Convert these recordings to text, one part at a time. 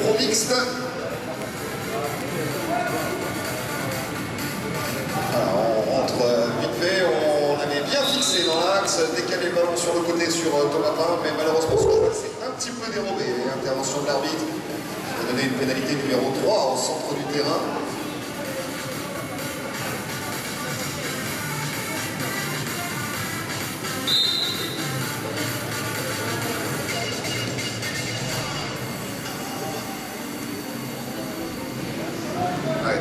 pro mixte. Alors, on rentre vite fait, on avait bien fixé dans l'axe, décalé le ballon sur le côté sur Thomas Pain, mais malheureusement ce choix s'est un petit peu dérobé. Intervention de l'arbitre qui a donné une pénalité numéro 3 au centre du terrain.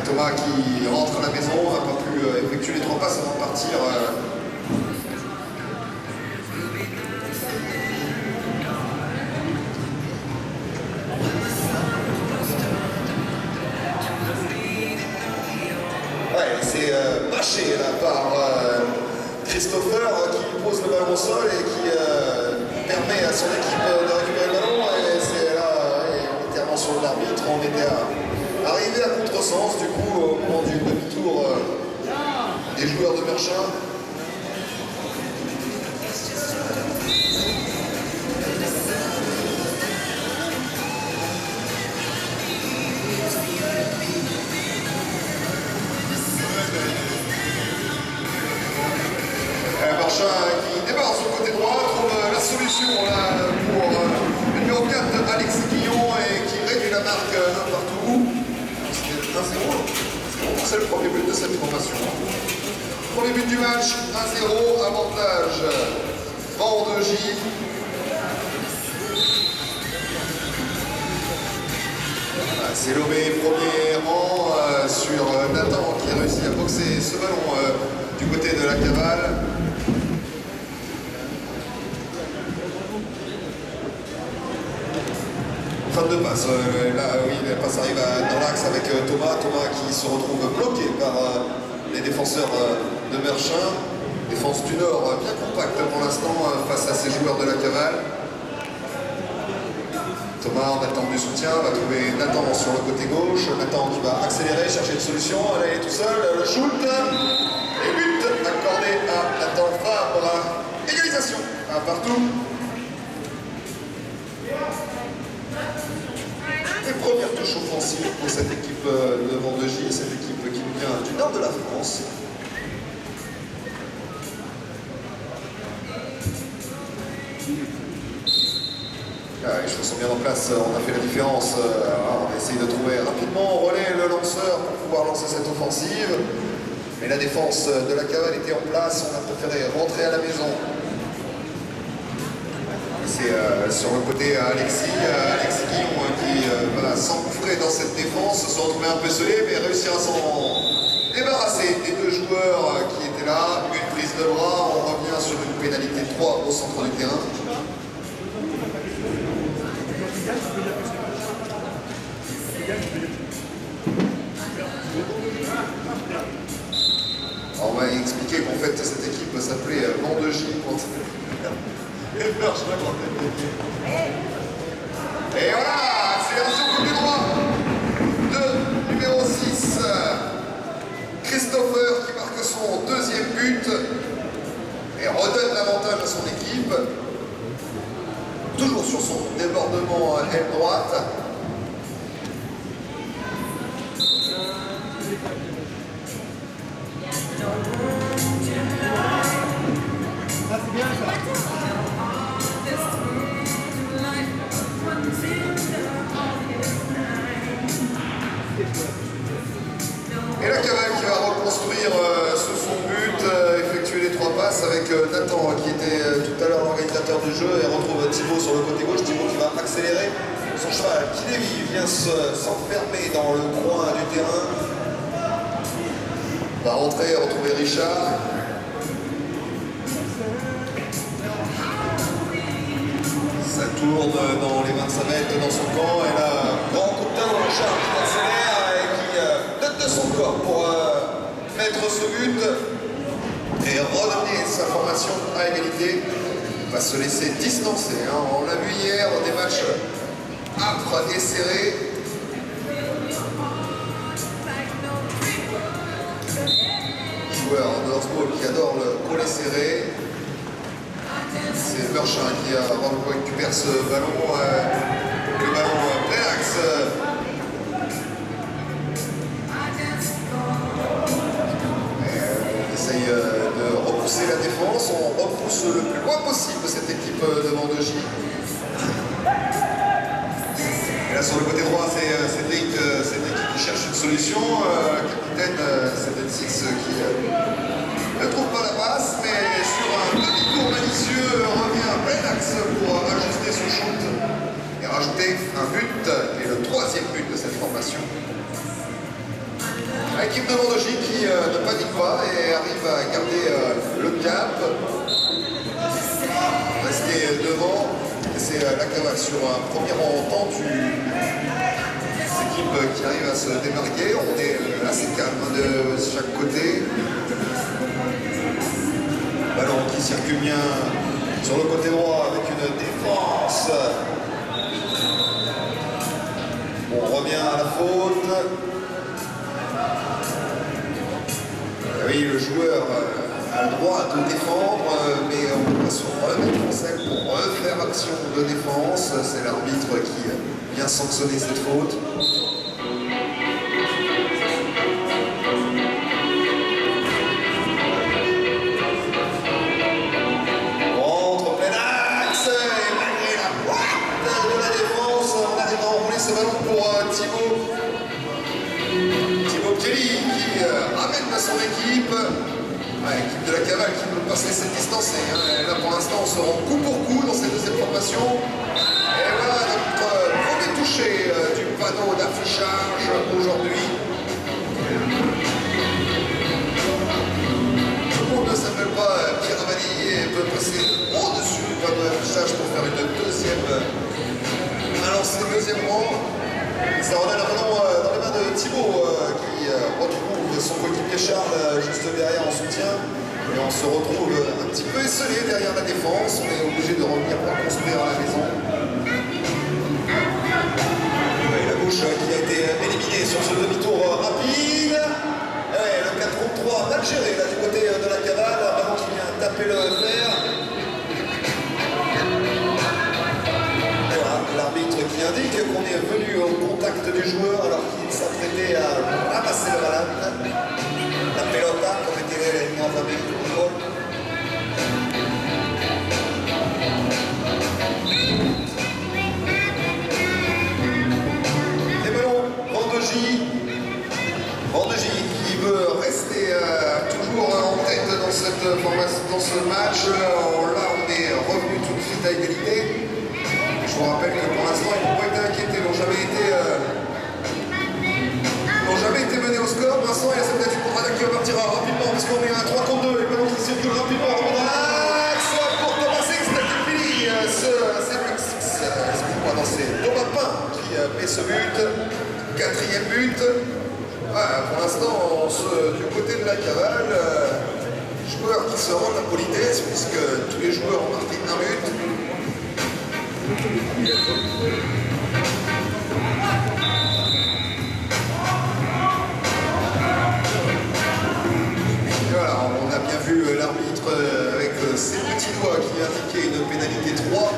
Thomas qui rentre à la maison, n'a pas pu effectuer les 3 passes avant de partir. Ouais, c'est bâché là par Christopher qui pose le ballon au sol et qui permet à son équipe de récupérer le ballon. Et c'est là, l'intervention de l'arbitre, on était arrivé à contresens, du coup, au moment du demi-tour des joueurs de Merchin. Merchin qui débarque sur le côté droit, trouve la solution là, pour le numéro 4, Alexis Guillon, et qui réduit la marque un partout. 1-0, c'est le premier but de cette formation. Premier but du match, 1-0, avantage Vendegis. C'est Lomé, premier rang sur Nathan qui a réussi à boxer ce ballon du côté de la cavale. Fin de passe, là oui, la passe arrive dans l'axe avec Thomas qui se retrouve bloqué par les défenseurs de Merchin. Défense du Nord bien compacte pour l'instant face à ces joueurs de la cavale. Thomas en attente du soutien va trouver Nathan sur le côté gauche. Nathan qui va accélérer, chercher une solution, elle est tout seul, le shoot. Et but accordé à Nathan Fabre. Égalisation à partout. Les premières touches offensives pour cette équipe de Vendegis, cette équipe qui vient du nord de la France. Les choses sont bien en place, on a fait la différence, on a essayé de trouver rapidement au relais le lanceur pour pouvoir lancer cette offensive. Mais la défense de la cavale était en place, on a préféré rentrer à la maison. C'est sur le côté Alexis Guillon qui va s'engouffrer dans cette défense, se retrouver un peu isolé, mais réussir à s'en débarrasser des 2 joueurs qui étaient là. Une prise de bras, on revient sur une pénalité 3 au centre du terrain. On va expliquer qu'en fait cette équipe s'appelait Vendegis. Et voilà, accélération côté droit de numéro 6, Christopher qui marque son 2e but et redonne l'avantage à son équipe. Toujours sur son débordement aile droite. Ah, c'est bien ça. Et la cavale qui va reconstruire sous son but, effectuer les 3 passes avec Nathan qui était tout à l'heure l'organisateur du jeu, et retrouve Thibaut sur le côté gauche. Thibaut qui va accélérer. Son cheval qui dévie vient s'enfermer dans le coin du terrain. Va rentrer, retrouver Richard. Ça tourne dans les 25 mètres dans son camp, et là, grand coup de talon, Richard qui accélère et qui donne de son corps pour mettre ce but et redonner sa formation à égalité. Il va se laisser distancer, hein. On l'a vu hier, des matchs âpres et serrés. Joueur de Horseball qui adore le collet serré. C'est Merchin qui récupère ce ballon, le ballon plein axe pousse le plus loin possible cette équipe de Vendegie. Et là sur le côté droit, c'est Cédric qui cherche une solution. Capitaine Cédric Six qui ne trouve pas la passe, mais sur un demi-tour malicieux revient à plein axe pour ajuster son shoot et rajouter un but, et le troisième but de cette formation. L'équipe de Vendegie qui ne panique pas et arrive à garder le cap, rester devant. C'est la cavale sur un premier rang tendu. L'équipe qui arrive à se démarquer. On est assez calme de chaque côté. Ballon qui circule bien sur le côté droit avec une défense. On revient à la faute. Oui, le joueur a le droit de défendre, mais on peut pas se remettre en scène pour refaire action de défense. C'est l'arbitre qui vient sanctionner cette faute. Entre plein axe, et malgré la pointe de la défense, on arrive à enrouler ce ballon pour Thibaut Kelly qui ramène son équipe. Équipe de la cavale qui ne peut pas se laisser distancer. Et là pour l'instant on se rend coup pour coup dans cette deuxième formation. Et voilà notre premier touché du panneau d'affichage aujourd'hui. Tout le monde ne s'appelle pas Pierre Avanier et peut passer au-dessus du panneau d'affichage pour faire une deuxième lancée, deuxième rang. Ça redonne un ballon dans les mains de Thibaut qui retrouve son coéquipier Charles juste derrière en soutien. Et on se retrouve un petit peu esselé derrière la défense. On est obligé de revenir pour construire à la maison. Et la bouche qui a été éliminée sur ce demi-tour rapide. Et le 4 contre 3 mal géré là du côté de la cavale. Un ballon qui vient taper le fer. L'arbitre qui indique qu'on est venu au contact du joueur alors qu'il s'apprêtait à ramasser le ballon. La pelota, comme dirait les Nord-Américains du football. Et ballon, Vendegie qui veut rester toujours en tête dans ce match. Là, on est revenu tout de suite à égalité. Je vous rappelle que pour l'instant, ils n'ont pas été inquiétés, ils n'ont jamais été menés au score. Pour l'instant, il y a cette tête contre-attaque qui repartira rapidement, parce qu'on est à 3 contre 2, les ballons qui circulent rapidement. Pour Thomas Six, c'est fini. Excusez-moi, c'est Thomas Pain qui met ce but. Quatrième but. Pour l'instant, du côté de la cavale, joueur qui se rend la politesse, puisque tous les joueurs ont marqué un but. Voilà, on a bien vu l'arbitre avec ses petits doigts qui indiquaient une pénalité 3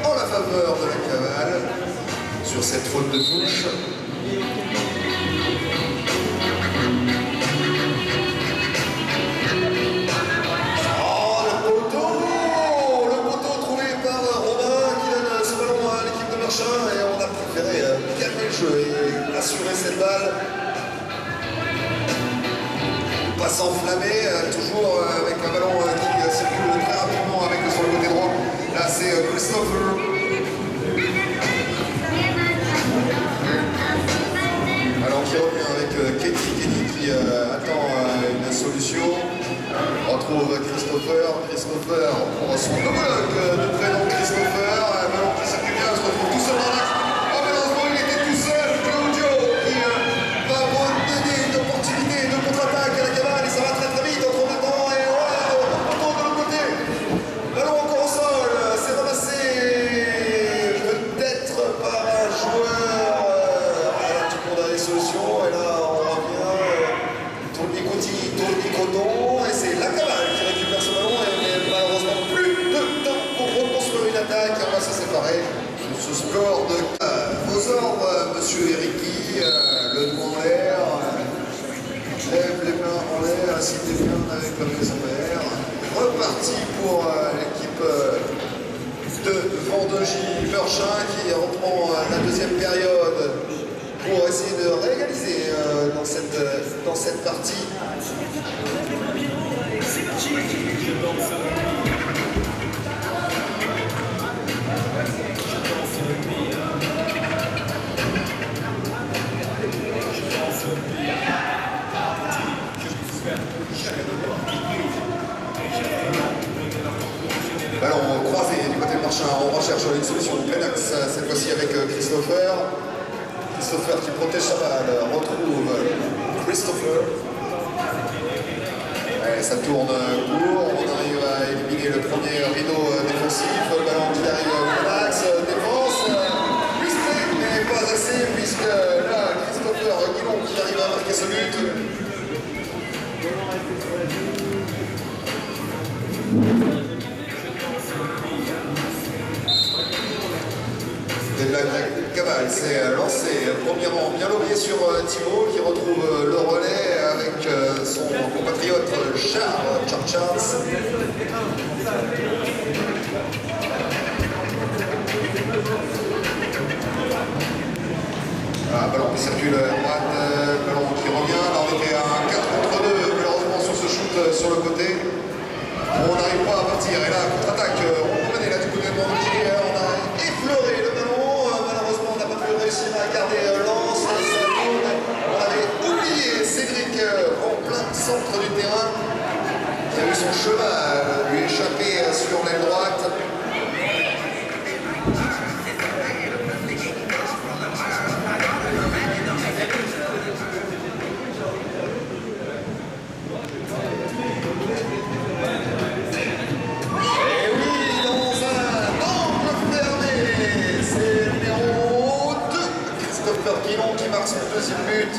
en la faveur de la cavale sur cette faute de touche. Et on a préféré calmer le jeu et assurer cette balle. Pas s'enflammer, toujours avec un ballon qui circule très rapidement avec sur le côté droit. Là c'est Christopher. Alors qui revient avec Kenny qui attend une solution. On retrouve Christopher pour son homologue de prénom Christopher. Un ballon qui circule bien, se retrouve tout seul dans l'axe. Oh malheureusement il était tout seul, Claudio qui va redonner une opportunité de contre-attaque à la cavale et ça va très très vite entre deux temps et voilà, on tourne de l'autre côté. Ballon encore au sol, c'est ramassé peut-être par un joueur. Tout le monde a des solutions et là on revient. Tony Coton et c'est la cavale qui récupère ce ballon et malheureusement plus de temps pour reconstruire une attaque. On va se séparer sur ce score de vos ordres, monsieur Eriki, le doigt en l'air, lève les mains en l'air, assis les mains avec la maison en l'air, reparti pour les essayer de réégaliser dans cette partie. Ballon croisé du côté de Marchand, on recherche une solution plein axe, cette fois-ci avec Christopher. Christopher qui protège sa balle, retrouve Christopher. Et ça tourne court, on arrive à éliminer le premier rideau défensif. Le ballon qui arrive plein axe, défense, respect, mais pas assez, puisque là, Christopher Guillon qui arrive à marquer ce but. La cavale s'est lancée, premièrement bien lobé sur Thibaut qui retrouve le relais avec son compatriote Charles. Ah, ballon qui circule à droite, ballon qui revient, alors on était à 4 contre 2 malheureusement sur ce shoot sur le côté. On n'arrive pas à partir et là contre-attaque, on menait là du côté de Montpellier, on a effleuré le ballon. Réussi à garder Lens, on avait oublié Cédric en plein centre du terrain qui a vu son cheval lui échapper sur l'aile droite. Et oui, dans un angle fermé, c'est le numéro Christopher Guillon qui marque son deuxième but.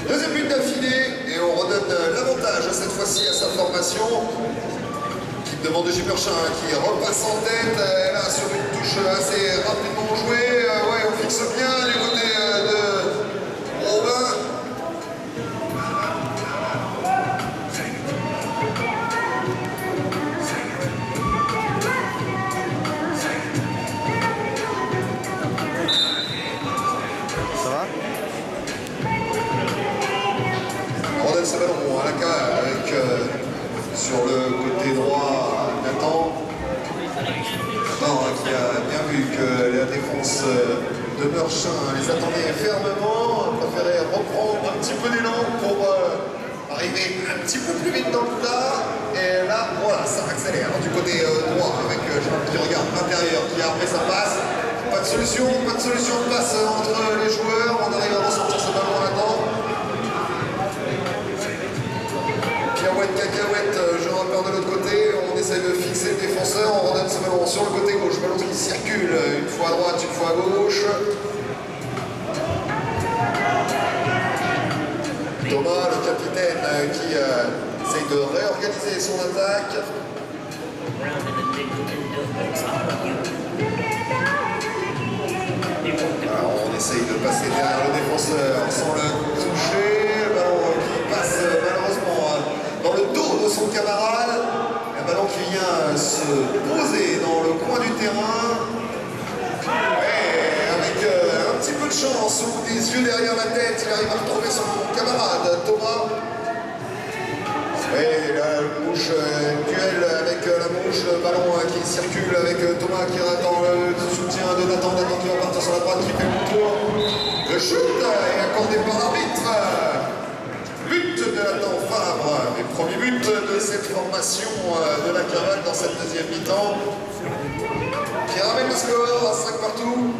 Deuxième but d'affilée et on redonne l'avantage cette fois-ci à sa formation. L'équipe de Mandegis-Purchin qui repasse en tête. Et là sur une touche assez rapidement jouée. Ouais, on fixe bien les côtés de Robin. On donne ce ballon à la cale avec sur le côté droit Nathan. Nathan qui a bien vu que la défense de Meurchin les attendait fermement, a préféré reprendre un petit peu d'élan pour arriver un petit peu plus vite dans le plat. Et là, voilà, ça accélère du côté droit avec Jean qui regarde l'intérieur, qui a refait sa passe. Pas de solution de passe entre les joueurs. On arrive à ressortir ce ballon à Nathan. Cacahuète, je repars de l'autre côté, on essaye de fixer le défenseur, on redonne ce ballon sur le côté gauche, ballon qui circule une fois à droite, une fois à gauche. Thomas, le capitaine, qui essaye de réorganiser son attaque. Alors, on essaye de passer derrière le défenseur sans le toucher, le ballon qui passe malheureusement dans le dos de son camarade, un ballon qui vient se poser dans le coin du terrain. Et avec un petit peu de chance ou des yeux derrière la tête, il arrive à retrouver son camarade Thomas. Et la mouche, duel avec la mouche, le ballon qui circule avec Thomas qui attend le soutien de Nathan qui va partir sur la droite, qui fait le tour. Le shoot est accordé par l'arbitre. But de Nathan Fabre, le premier but de cette formation de la cavale dans cette deuxième mi-temps, qui ramène le score à 5 partout.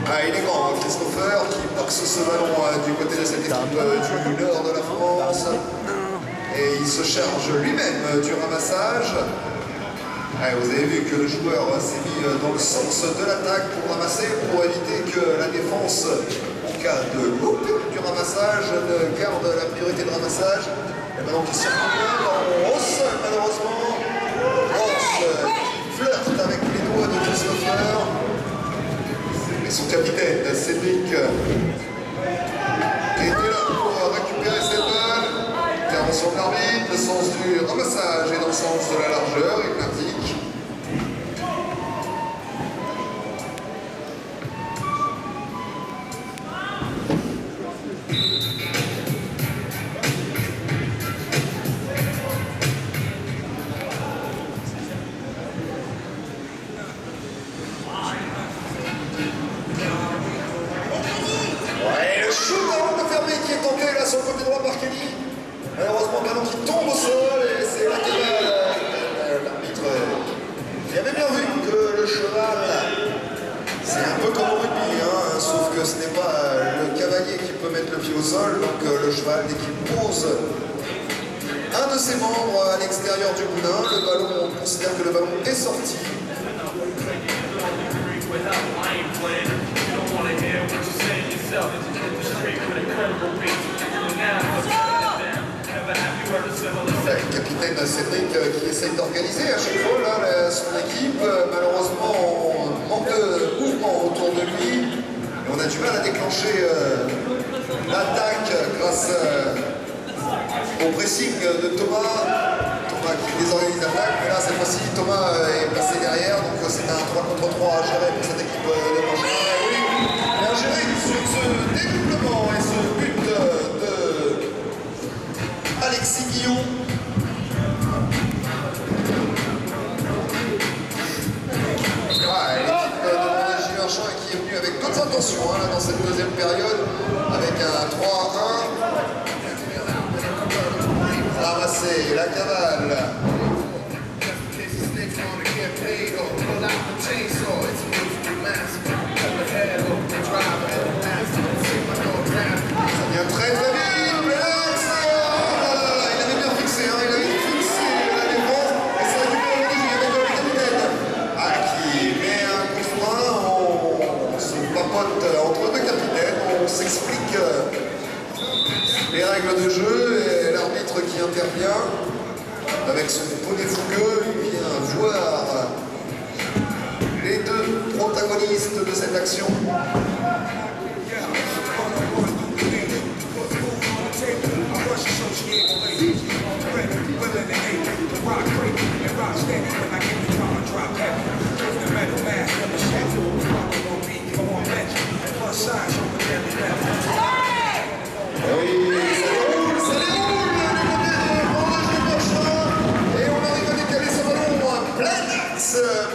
Ah, il est grand, Christopher, qui boxe ce ballon du côté de cette équipe du nord de la France. Et il se charge lui-même du ramassage. Ah, vous avez vu que le joueur s'est mis dans le sens de l'attaque pour ramasser, pour éviter que la défense, en cas de loupe du ramassage, ne garde la priorité de ramassage. Le ballon qui circule bien, ballon Ross, malheureusement. Ross qui flirte avec les doigts de Christopher. Et son capitaine, Cédric, qui était là pour récupérer cette balle. le sens du ramassage et dans le sens de la largeur, il pratique. Sur le côté droit par Kelly. Malheureusement, ballon qui tombe au sol et c'est la cavale. L'arbitre, il avait bien vu que le cheval, c'est un peu comme au rugby, hein, sauf que ce n'est pas le cavalier qui peut mettre le pied au sol, donc le cheval, dès qu'il pose un de ses membres à l'extérieur du boudin, le ballon, on considère que le ballon est sorti. Le capitaine Cédric qui essaye d'organiser à chaque fois là, son équipe, malheureusement on manque de mouvement autour de lui et on a du mal à déclencher l'attaque grâce au pressing de Thomas qui désorganise l'attaque, mais là cette fois-ci Thomas est placé derrière, donc c'est un 3 contre 3 à gérer pour cette équipe de Marchand. Oui, bien géré sur ce dédoublement et ce but de Alexis Guillon. L'équipe de Gilles Marchand qui est venue avec d'autres intentions là, dans cette deuxième période, avec un 3-1. Ramassé, la cavale. Ça vient très très vite, mais là, il avait bien fixé, hein, il avait fixé la défense et ça récupère le jeu avec le capitaine. Qui met un coup de frein, on se papote entre deux capitaines, on s'explique les règles de jeu et l'arbitre qui intervient avec son poney fougueux, il vient voir les deux protagonistes de cette action.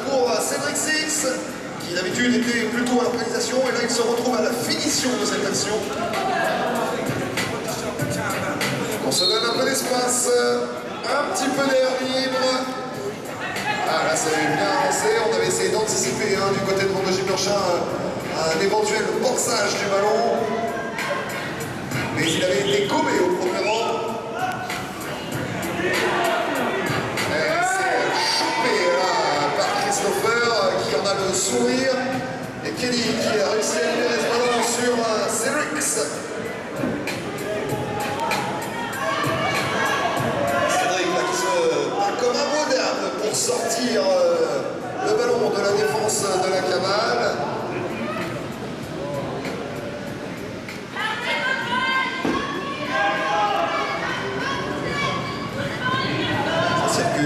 Pour Cédric Six, qui d'habitude était plutôt à l'organisation, et là il se retrouve à la finition de cette action. On se donne un peu d'espace, un petit peu d'air libre. Ah là ça avait bien avancé, on avait essayé d'anticiper du côté de Vendée Marchand un éventuel boxage du ballon, mais il avait été gommé au premier rang. Qui en a le sourire, et Kelly qui a réussi à libérer ce ballon sur Cédric. Cédric là, qui se bat comme un moderne pour sortir le ballon de la défense de la cavale.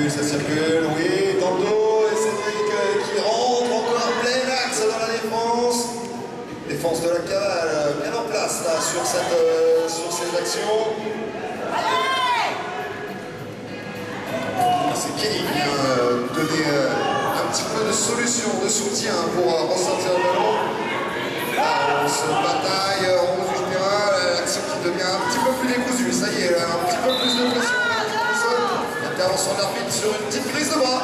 Ça circule, oui, dans le dos, et Cédric qui rentre encore en plein axe dans la défense. Défense de la cavale, bien en place là sur ces actions. C'est Kelly qui vient donner un petit peu de solution, de soutien pour ressortir le ballon. Là, on se bataille en haut du général, l'action qui devient un petit peu plus décousue, ça y est, là, un petit peu plus de pression. Intervention de l'arbitre sur une petite prise de bras.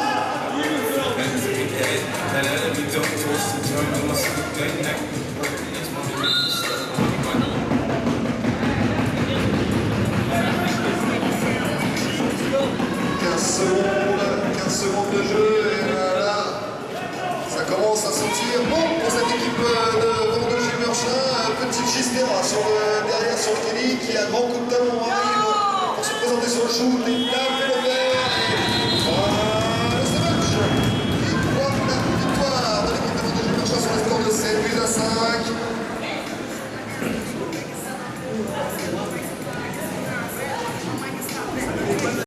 Quinze secondes de jeu et là, ça commence à sortir. Bon, pour cette équipe de Vendée Marchand, petite Gisbera derrière sur Kelly qui a grand coup de talon arrive pour se présenter sur le shoot.